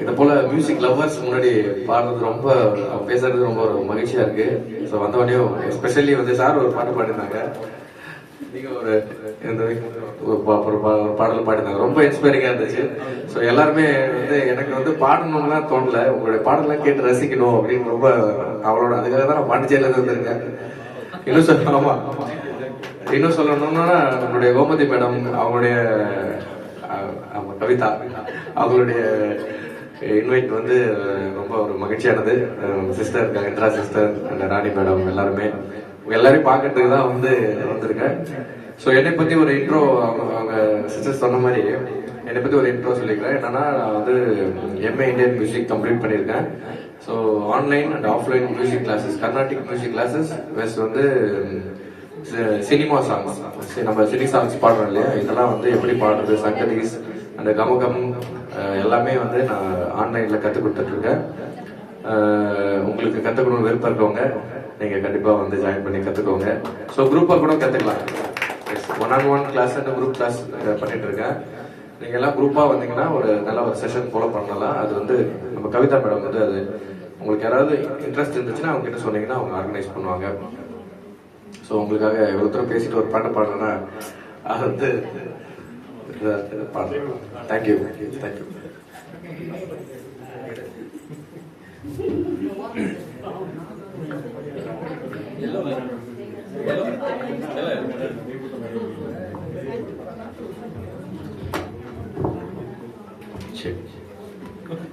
இதை போல music lovers முன்னாடி பாடுறது ரொம்ப பேசுறது ரொம்ப ஒரு மகிழ்ச்சியா இருக்கு. ஸோ வந்தவனையும் எஸ்பெஷலி வந்து சார் ஒரு பாட்டு பாடினாங்க, நீங்க ஒரு பாடல் பாடினாங்க, ரொம்ப இன்ஸ்பைரிங்கா இருந்துச்சு. ஸோ எல்லாருமே வந்து எனக்கு வந்து பாடணும்லாம் தோணல, உங்களுடைய பாடலாம் கேட்டு ரசிக்கணும் அப்படின்னு ரொம்ப அவளோட அதுக்காக தான் நான் பாண்டிச்சேரியில இருந்திருக்கேன். இன்னும் சொல்லணுமா, இன்னும் சொல்லணும்னா நம்மளுடைய கோமதி மேடம் அவங்களுடைய கவிதா அவங்களுடைய இன்வைட் வந்து ரொம்ப ஒரு மகிழ்ச்சியானது. சிஸ்டர் இருக்காங்க, இந்திரா சிஸ்டர், ராணி மேடம், எல்லாருமே எல்லாரையும் பார்க்கறதுக்கு தான் வந்து வந்திருக்கேன். ஸோ என்னை பத்தி ஒரு இன்ட்ரோ, அவங்க சிஸ்டர் சொன்ன மாதிரி என்னை பத்தி ஒரு இன்ட்ரோ சொல்லிக்கிறேன். என்னன்னா நான் வந்து எம்ஏ இந்தியன் மியூசிக் கம்ப்ளீட் பண்ணியிருக்கேன். So online and offline music classes, Carnatic music classes வெஸ் வந்து சினிமா சாங்ஸ், நம்ம சினி சாங்ஸ் பாடுறோம் இல்லையா, இதெல்லாம் வந்து எப்படி பாடுறது, சங்கதிஸ் அந்த கமகம் எல்லாமே வந்து நான் ஆன்லைன்ல கற்றுக் கொடுத்துட்டு இருக்கேன். உங்களுக்கு கற்றுக்கணும்னு விருப்பம் இருக்கவங்க நீங்க கண்டிப்பா வந்து ஜாயின் பண்ணி கற்றுக்கோங்க. ஸோ குரூப்பா கூட கற்றுக்கலாம். 1-on-1 class and group class பண்ணிட்டு இருக்கேன். நீங்க எல்லாம் குரூப்பா வந்தீங்கன்னா ஒரு நல்ல ஒரு செஷன் ஃபாலோ பண்ணலாம். அது வந்து நம்ம கவிதா மேடம் வந்து அது உங்களுக்கு யாராவது இன்ட்ரெஸ்ட் இருந்துச்சுன்னா அவங்க கிட்ட சொன்னீங்கன்னா அவங்க ஆர்கனைஸ் பண்ணுவாங்க. ஸோ உங்களுக்காக எவ்வளவு தூரம் பேசிட்டு ஒரு பாட்டு பாடுறேன்னா அது வந்து பாடுறேன். Thank you thank you.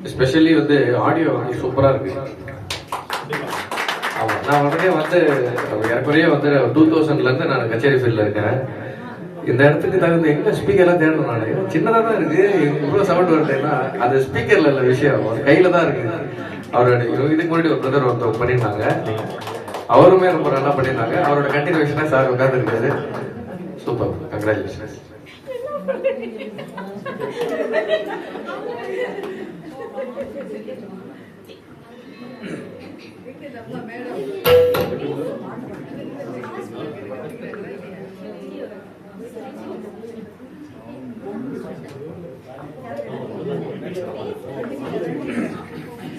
எஸ்பெஷலி வந்து ஆடியோ வந்து சூப்பரா இருக்கு. ஆமா, நான் உடனே வந்து ஏற்கனவே வந்து 2000ல இருந்து நான் கச்சேரி ஃபீல்ட்ல இருக்கேன். இந்த இடத்துக்கு தகுந்த எங்க ஸ்பீக்கர்லாம் தேடணும். நான் சின்னதா தான் இருக்கு, இவ்வளவு சவுண்ட் வருதுன்னா அது ஸ்பீக்கர்ல இல்ல விஷயம், அது கையில தான் இருக்கு. அவரோட இதுக்கு முன்னாடி ஒரு பிரதர் ஒருத்தர் பண்ணியிருந்தாங்க, அவருமே ரொம்ப நல்லா பண்ணியிருந்தாங்க. அவரோட கண்டினியூஷனா சார் உட்கார்ந்து இருக்காரு. Super, congratulation.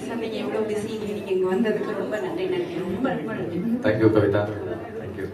சொன்னீங்க எவ்வளவு பிஸி, நீங்க இங்க வந்ததுக்கு ரொம்ப நன்றி. ரொம்ப ரொம்ப நன்றி. Thank you Kavitha, thank you.